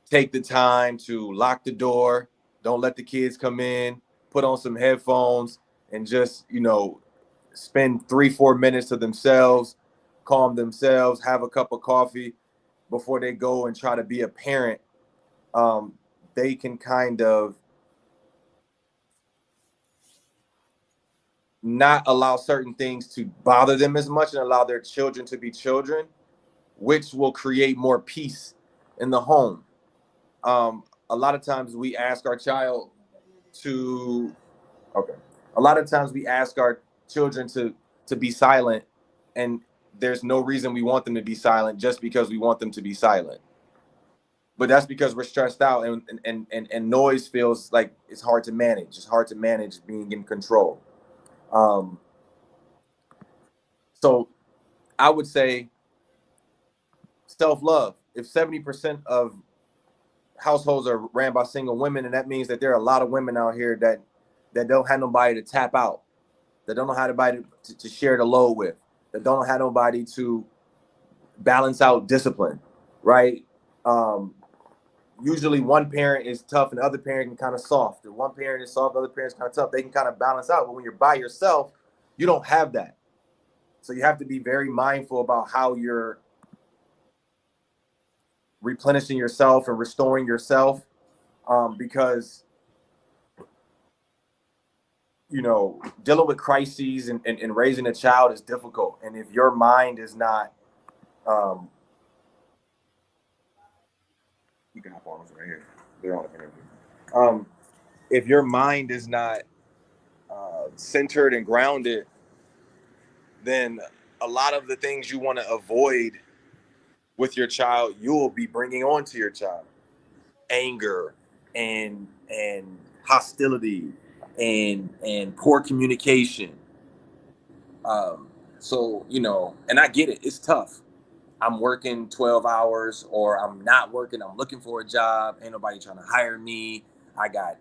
take the time to lock the door, don't let the kids come in, put on some headphones, and just, spend 3-4 minutes to themselves, calm themselves, have a cup of coffee before they go and try to be a parent. They can kind of not allow certain things to bother them as much and allow their children to be children, which will create more peace in the home. A lot of times we ask our child to, a lot of times we ask our children to be silent, and there's no reason we want them to be silent just because we want them to be silent. But that's because we're stressed out and noise feels like it's hard to manage. It's hard to manage being in control. So I would say self-love. If 70% of households are ran by single women, and that means that there are a lot of women out here that don't have nobody to tap out, that don't know how to share the load with, that don't have nobody to balance out discipline, right? Usually one parent is tough and the other parent can kind of soft. Or one parent is soft, the other parent's kind of tough. They can kind of balance out. But when you're by yourself, you don't have that. So you have to be very mindful about how you're replenishing yourself and restoring yourself, because dealing with crises and raising a child is difficult. And if your mind is not you can hop on us right here. They're on the interview. If your mind is not centered and grounded, then a lot of the things you want to avoid with your child, you will be bringing on to your child. Anger and hostility and poor communication. So, and I get it. It's tough. I'm working 12 hours or I'm not working. I'm looking for a job. Ain't nobody trying to hire me. I got,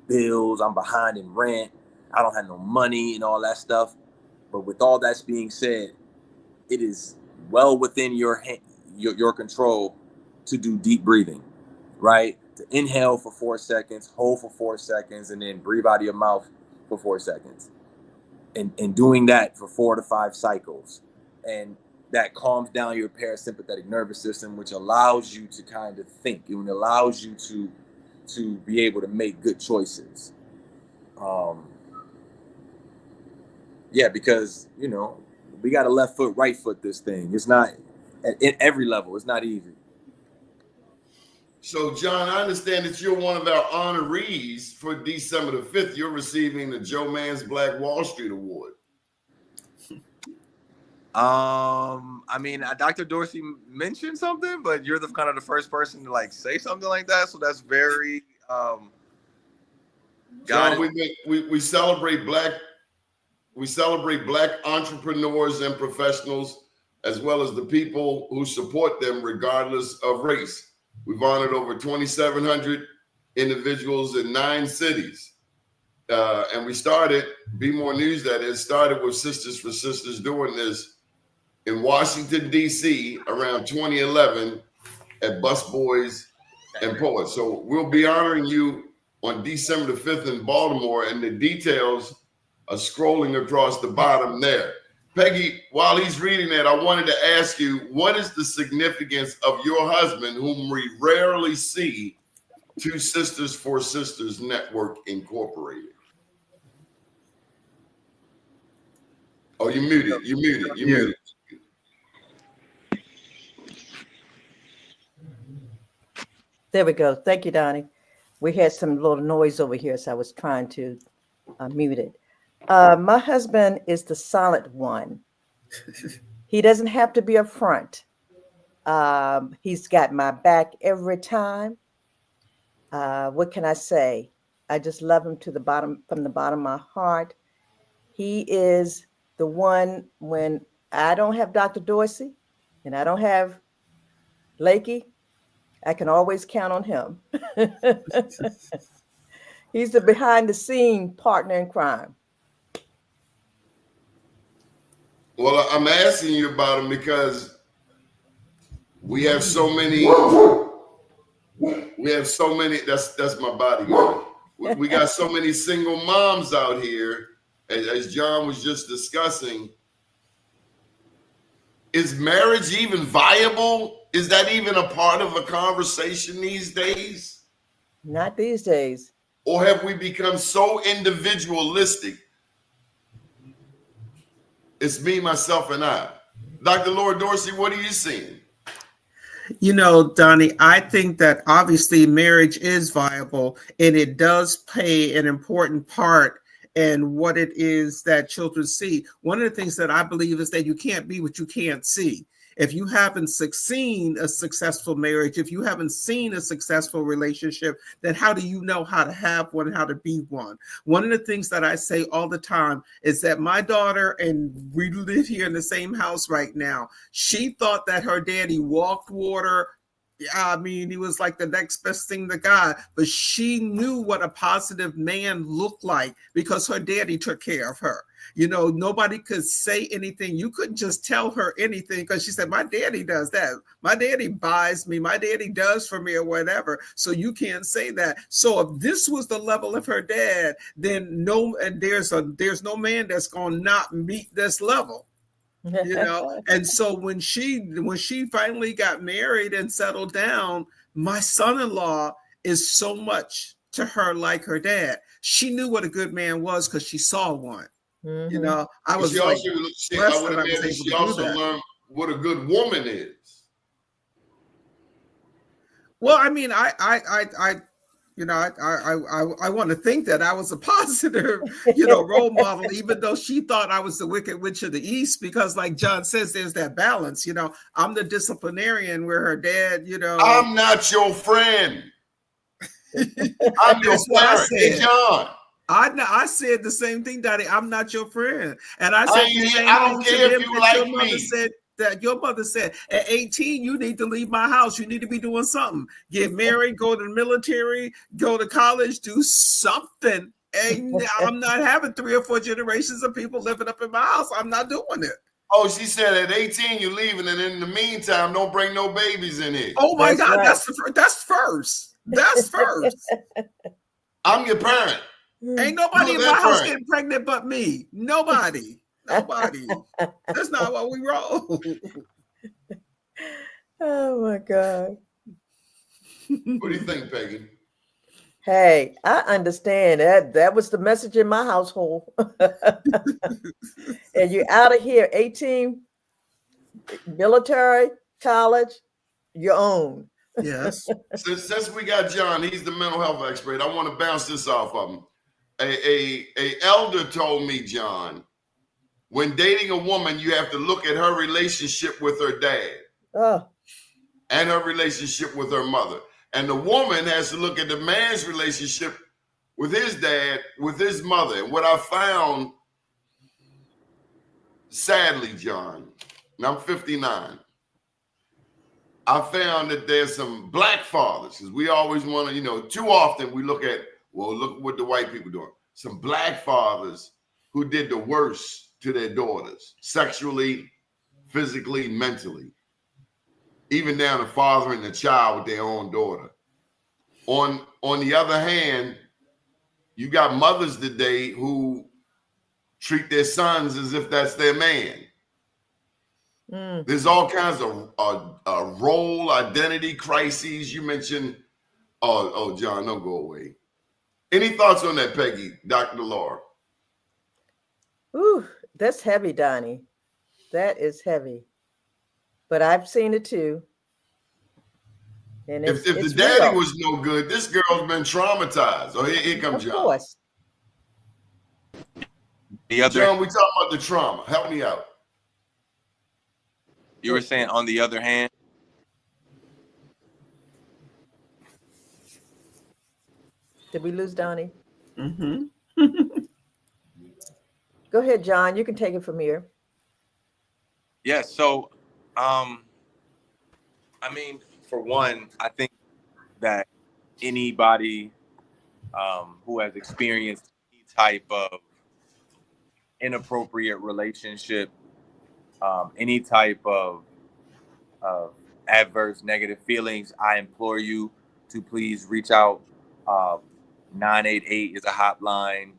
bills. I'm behind in rent. I don't have no money and all that stuff. But with all that's being said, it is well within your control to do deep breathing, right? To inhale for 4 seconds, hold for 4 seconds, and then breathe out of your mouth for 4 seconds. And doing that for 4 to 5 cycles. And that calms down your parasympathetic nervous system, which allows you to kind of think. It allows you to to be able to make good choices. Yeah, because, you know, we got to left foot, right foot this thing. It's not at every level. It's not easy. So, John, I understand that you're one of our honorees for December the 5th. You're receiving the Joe Mann's Black Wall Street Award. I mean, Dr. Dorsey mentioned something, but you're the kind of the first person to like say something like that. So that's very John, we celebrate black entrepreneurs and professionals, as well as the people who support them regardless of race. We've honored over 2,700 individuals in 9 cities. And we started, Be More News, that is, started with Sisters4Sisters doing this in Washington, D.C. around 2011 at Busboys and Poets. So we'll be honoring you on December the 5th in Baltimore, and the details are scrolling across the bottom there. Peggy, while he's reading that, I wanted to ask you, what is the significance of your husband, whom we rarely see, to Sisters4Sisters Network Incorporated? Oh, you muted. You muted. There we go. Thank you, Donnie. We had some little noise over here, so I was trying to mute it. My husband is the solid one. He doesn't have to be up front. He's got my back every time. What can I say? I just love him from the bottom of my heart. He is the one when I don't have Dr. Dorsey and I don't have Lakey, I can always count on him. He's the behind the scene partner in crime. Well, I'm asking you about him because we have so many, that's my bodyguard. We got so many single moms out here, as John was just discussing. Is marriage even viable? Is that even a part of a conversation these days? Not these days. Or have we become so individualistic? It's me, myself, and I. Dr. Lord Dorsey, what are you seeing? You know, Donnie, I think that obviously marriage is viable, and it does play an important part in what it is that children see. One of the things that I believe is that you can't be what you can't see. If you haven't seen a successful marriage, if you haven't seen a successful relationship, then how do you know how to have one, how to be one? One of the things that I say all the time is that my daughter, and we live here in the same house right now, she thought that her daddy walked water. I mean, he was like the next best thing to God, but she knew what a positive man looked like because her daddy took care of her. You know, nobody could say anything. You couldn't just tell her anything because she said, my daddy does that. My daddy buys me. My daddy does for me or whatever. So you can't say that. So if this was the level of her dad, then there's no man that's going to not meet this level. You know, and so when she finally got married and settled down, my son-in-law is so much to her like her dad. She knew what a good man was because she saw one. Mm-hmm. You know, I was she like, she also learned what a good woman is. Well, I mean, I want to think that I was a positive, role model, even though she thought I was the Wicked Witch of the East, because like John says, there's that balance, I'm the disciplinarian where her dad, I'm not your friend. I'm your parent. Hey, John. I said the same thing, Daddy. I'm not your friend. And I said I don't care if you like me. That your mother said at 18, you need to leave my house. You need to be doing something. Get married, go to the military, go to college, do something. And I'm not having 3 or 4 generations of people living up in my house. I'm not doing it. Oh, she said at 18 you're leaving, and in the meantime, don't bring no babies in here. Oh my God, right. That's first. That's first. I'm your parent. Ain't nobody in my house getting pregnant but me. Nobody. That's not what we roll. Oh my God. What do you think, Peggy? Hey, I understand that. That was the message in my household. And you're out of here, 18, military, college, your own. Yes. Since we got John, he's the mental health expert. I want to bounce this off of him. A elder told me, John, when dating a woman, you have to look at her relationship with her dad Oh, and her relationship with her mother. And the woman has to look at the man's relationship with his dad, with his mother. And what I found, sadly, John, and I'm 59, I found that there's some black fathers, because we always want to, too often we look at, well, look what the white people doing. Some black fathers who did the worst to their daughters, sexually, physically, mentally, even down to fathering the child with their own daughter. On the other hand, you got mothers today who treat their sons as if that's their man. There's all kinds of role identity crises. You mentioned, oh, John, don't go away. Any thoughts on that, Peggy, Dr. Laura? ooh, that's heavy, Donnie. That is heavy. But I've seen it too. And If the it's daddy real. was no good, this girl's been traumatized. Oh, here comes Of John. course. The other, John, we talking about the trauma. Help me out. you were saying on the other hand, Did we lose Donnie? Mm-hmm. Go ahead, John. You can take it from here. yeah. So, I mean, for one, I think that anybody who has experienced any type of inappropriate relationship, any type of adverse negative feelings, I implore you to please reach out. 988 is a hotline.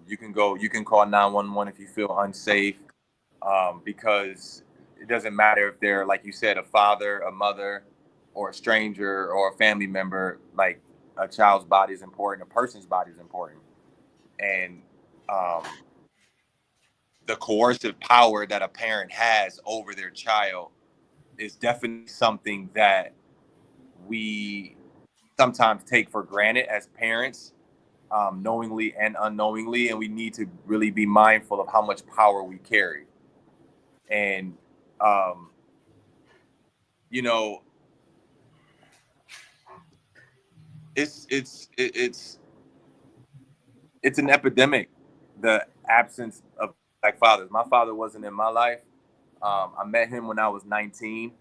You can call 911 if you feel unsafe, because it doesn't matter if they're, like you said, a father, a mother, or a stranger or a family member. Like, a child's body is important, a person's body is important, and the coercive power that a parent has over their child is definitely something that we sometimes take for granted as parents, knowingly and unknowingly, and we need to really be mindful of how much power we carry. And you know, it's an epidemic, the absence of black fathers. My father wasn't in my life. I met him when I was 19,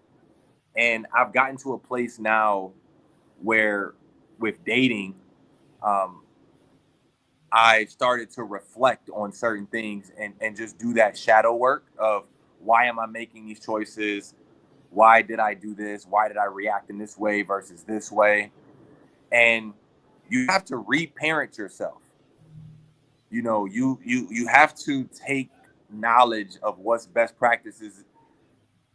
and I've gotten to a place now where, with dating, I started to reflect on certain things and just do that shadow work of, why am I making these choices? Why did I do this? Why did I react in this way versus this way? And you have to reparent yourself. You have to take knowledge of what's best practices,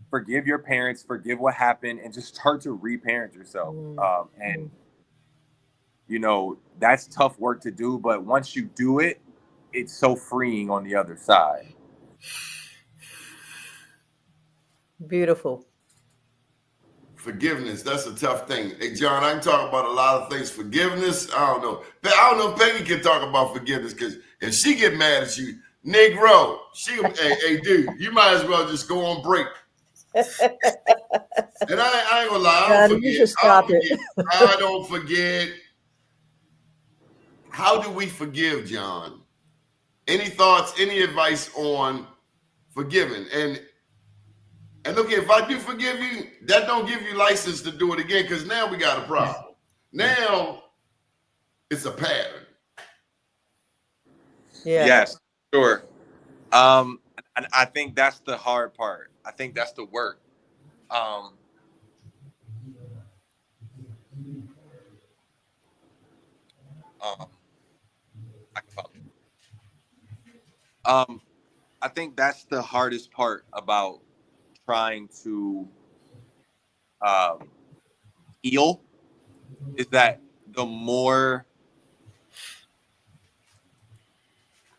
forgive your parents, forgive what happened, and just start to reparent yourself. And that's tough work to do, but once you do it, it's so freeing on the other side. Beautiful. Forgiveness, that's a tough thing. Hey, John, I can talk about a lot of things. Forgiveness, I don't know. I don't know if Peggy can talk about forgiveness, because if she get mad at you, Negro, hey, dude, you might as well just go on break. And I ain't gonna lie, I don't Johnny, you should stop it. I don't forget. How do we forgive, John? Any thoughts, any advice on forgiving? And look, if I do forgive you, that don't give you license to do it again, because now we got a problem. Now it's a pattern. Yeah. Yes, sure. And I think that's the hard part. I think that's the work. I think that's the hardest part about trying to heal, is that the more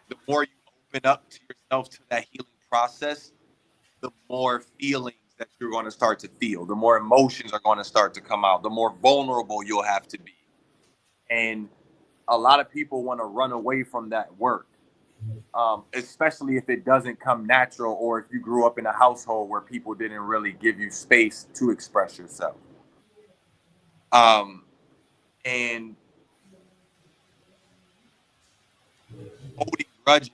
you open up to yourself to that healing process, the more feelings that you're going to start to feel, the more emotions are going to start to come out, the more vulnerable you'll have to be. And a lot of people want to run away from that work, especially if it doesn't come natural, or if you grew up in a household where people didn't really give you space to express yourself. And holding grudges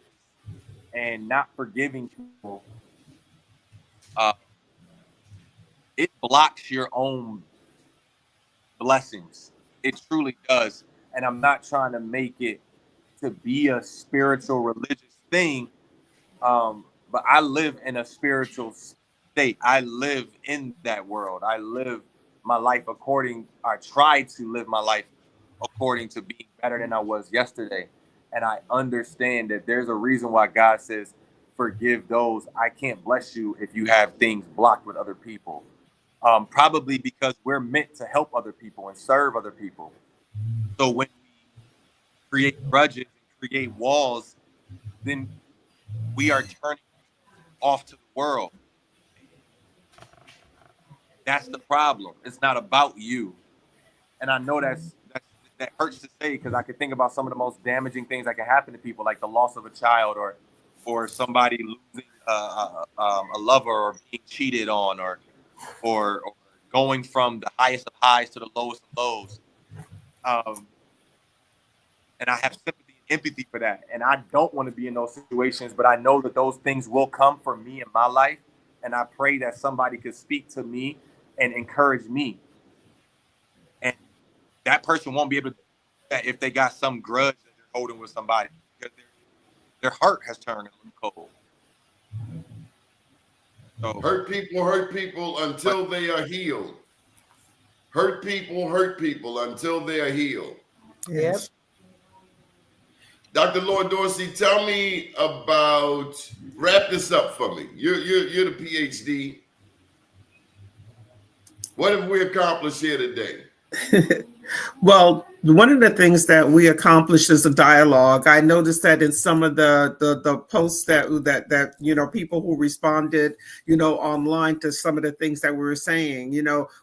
and not forgiving people, it blocks your own blessings. It truly does. And I'm not trying to make it to be a spiritual religious thing, but I live in a spiritual state. I live in that world. I live my life I try to live my life according to being better than I was yesterday. And I understand that there's a reason why God says, forgive those. I can't bless you if you have things blocked with other people. Probably because we're meant to help other people and serve other people. So when we create grudges and create walls, then we are turning off to the world. That's the problem. It's not about you. And I know that hurts to say, because I can think about some of the most damaging things that can happen to people, like the loss of a child, or somebody losing a lover, or being cheated on, or going from the highest of highs to the lowest of lows. And I have sympathy and empathy for that. And I don't want to be in those situations, but I know that those things will come for me in my life. And I pray that somebody could speak to me and encourage me. And that person won't be able to do that if they got some grudge that they're holding with somebody, because their heart has turned cold. So, hurt people until they are healed. Hurt people until they are healed. Yep. Dr. Lord Dorsey, tell me about, wrap this up for me. You're the PhD. What have we accomplished here today? Well, one of the things that we accomplished is a dialogue. I noticed that in some of the posts that people who responded, online to some of the things that we were saying,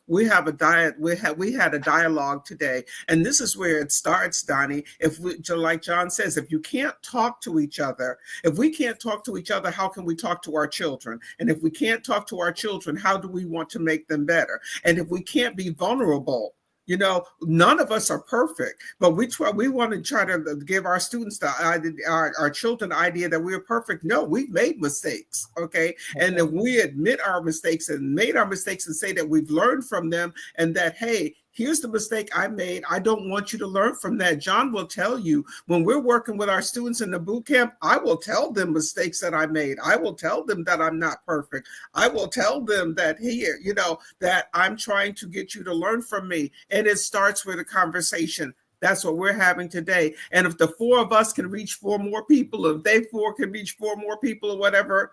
we had a dialogue today, and this is where it starts, Doni. If we, like John says, if you can't talk to each other, if we can't talk to each other, how can we talk to our children? And if we can't talk to our children, how do we want to make them better? And if we can't be vulnerable, none of us are perfect, but we want to try to give our students our children the idea that we are perfect. No, we've made mistakes. Okay. And if we admit our mistakes and say that we've learned from them, and that, hey, here's the mistake I made. I don't want you to learn from that. John will tell you, when we're working with our students in the boot camp, I will tell them mistakes that I made. I will tell them that I'm not perfect. I will tell them that here, that I'm trying to get you to learn from me. And it starts with a conversation. That's what we're having today. And if the four of us can reach 4 more people, if they 4 can reach 4 more people or whatever,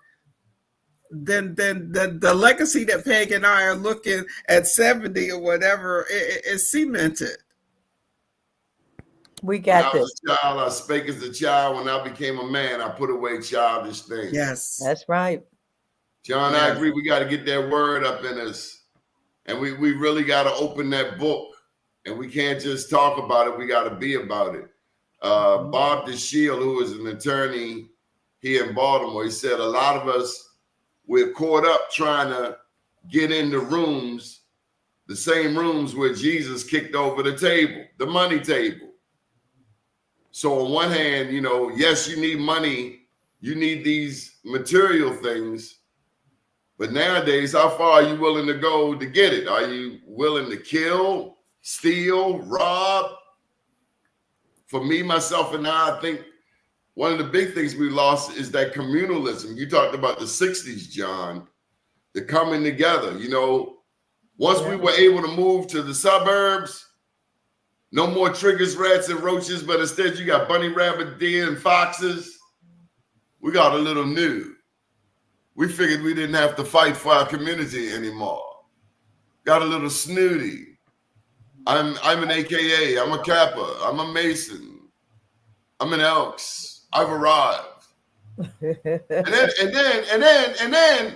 then the legacy that Peg and I are looking at 70 or whatever is cemented. We got this. When I this. was a child, I spake as a child. When I became a man, I put away childish things. Yes. That's right. John, Yes. I agree. We got to get that word up in us. And we really got to open that book. And we can't just talk about it. We got to be about it. Bob DeShield, who is an attorney here in Baltimore, he said a lot of us, we're caught up trying to get into rooms, the same rooms where Jesus kicked over the table, the money table. So on one hand, yes, you need money, you need these material things, but nowadays, how far are you willing to go to get it? Are you willing to kill, steal, rob? For me, myself, and I think one of the big things we lost is that communalism. You talked about the 60s, John, the coming together. Once we were able to move to the suburbs, no more triggers, rats, and roaches, but instead you got bunny, rabbit, deer, and foxes. We got a little new. We figured we didn't have to fight for our community anymore. Got a little snooty. I'm an AKA. I'm a Kappa. I'm a Mason. I'm an Elks. I've arrived. And then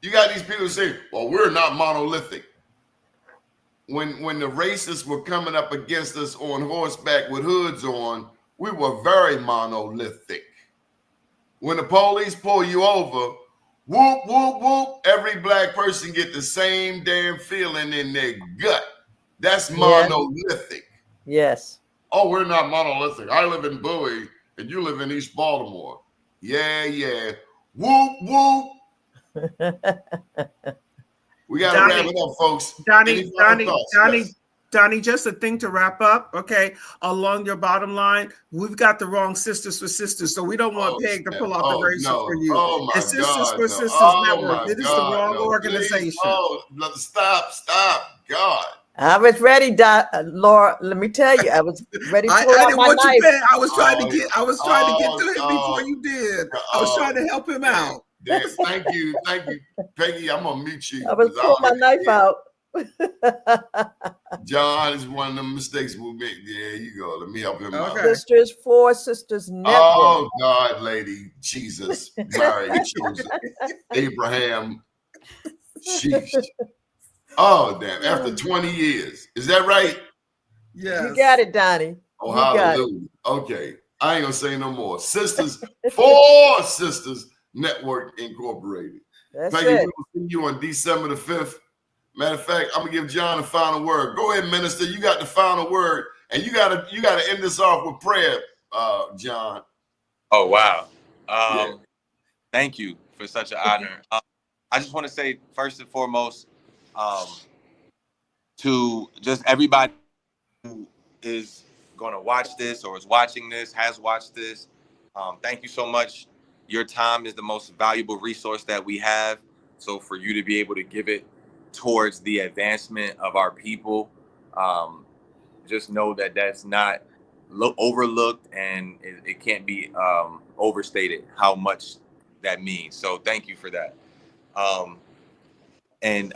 you got these people saying, well, we're not monolithic. When the racists were coming up against us on horseback with hoods on, we were very monolithic. When the police pull you over, whoop, whoop, whoop, every black person get the same damn feeling in their gut. That's monolithic. Yes. Oh, we're not monolithic. I live in Bowie and you live in East Baltimore. Yeah. Whoop, whoop. We got to wrap it up, folks. Doni, just a thing to wrap up, okay? Along your bottom line, we've got the wrong Sisters for Sisters, so we don't want Peg to pull out the racial for you. Oh, my Sisters God. for Sisters Network. It is the wrong organization. Please. Stop. God. I was ready, Laura. Let me tell you, I was ready to pull out my knife. I was trying to get to him before you did. I was trying to help him out. Thank you, Peggy. I'm gonna meet you. I was pulling my knife out. John is one of the mistakes we'll make. There you go. Let me help him out. Sisters4Sisters Network. Oh God, lady, Jesus, Mary, chosen, Abraham. Sheesh. Oh damn! After 20 years, is that right? Yeah. You got it, Doni. Oh, hallelujah. Okay, I ain't gonna say no more. Sisters4Sisters Network Incorporated. That's Peggy, it. we will see you on December the 5th. Matter of fact, I'm gonna give John the final word. Go ahead, Minister. You got the final word, and you gotta end this off with prayer, John. Oh wow! Thank you for such an honor. I just want to say first and foremost, to just everybody who is going to watch this or is watching this, has watched this. Thank you so much. Your time is the most valuable resource that we have. So for you to be able to give it towards the advancement of our people, just know that that's not overlooked, and it can't be overstated how much that means. So thank you for that. And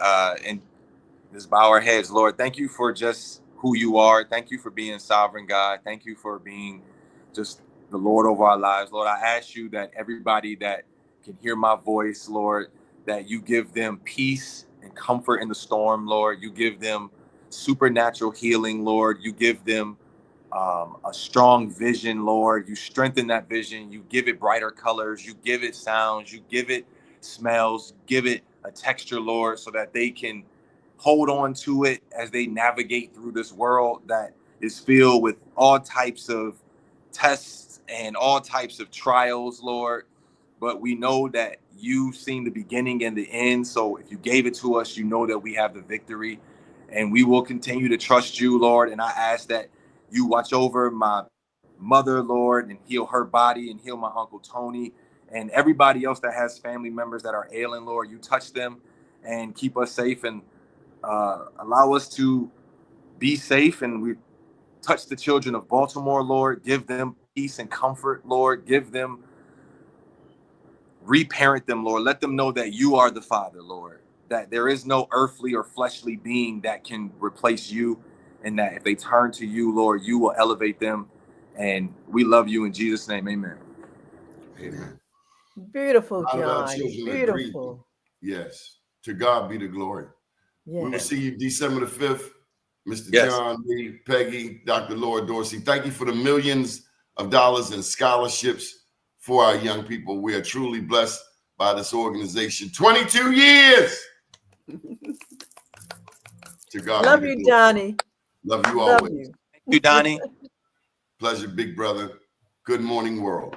just bow our heads, Lord. Thank you for just who you are. Thank you for being sovereign God. Thank you for being just the Lord over our lives. Lord, I ask you that everybody that can hear my voice, Lord, that you give them peace and comfort in the storm, Lord. You give them supernatural healing, Lord. You give them a strong vision, Lord. You strengthen that vision. You give it brighter colors. You give it sounds. You give it smells. Give it a texture, Lord, so that they can hold on to it as they navigate through this world that is filled with all types of tests and all types of trials, Lord. But we know that you've seen the beginning and the end. So if you gave it to us, you know that we have the victory, and we will continue to trust you, Lord. And I ask that you watch over my mother, Lord, and heal her body, and heal my Uncle Tony and everybody else that has family members that are ailing, Lord. You touch them and keep us safe, and allow us to be safe. And we touch the children of Baltimore, Lord. Give them peace and comfort, Lord. Reparent them, Lord. Let them know that you are the Father, Lord, that there is no earthly or fleshly being that can replace you, and that if they turn to you, Lord, you will elevate them. And we love you in Jesus' name. Amen. Amen. Beautiful, I love John. children Beautiful. Yes. To God be the glory. Yes. We will see you December the 5th. Mr. Yes. John Lee, Peggy, Dr. Laura Dorsey. Thank you for the millions of dollars in scholarships for our young people. We are truly blessed by this organization. 22 years. To God. Love you, Doni. Love you Love always. you. Thank you, Doni. Pleasure, big brother. Good morning, world.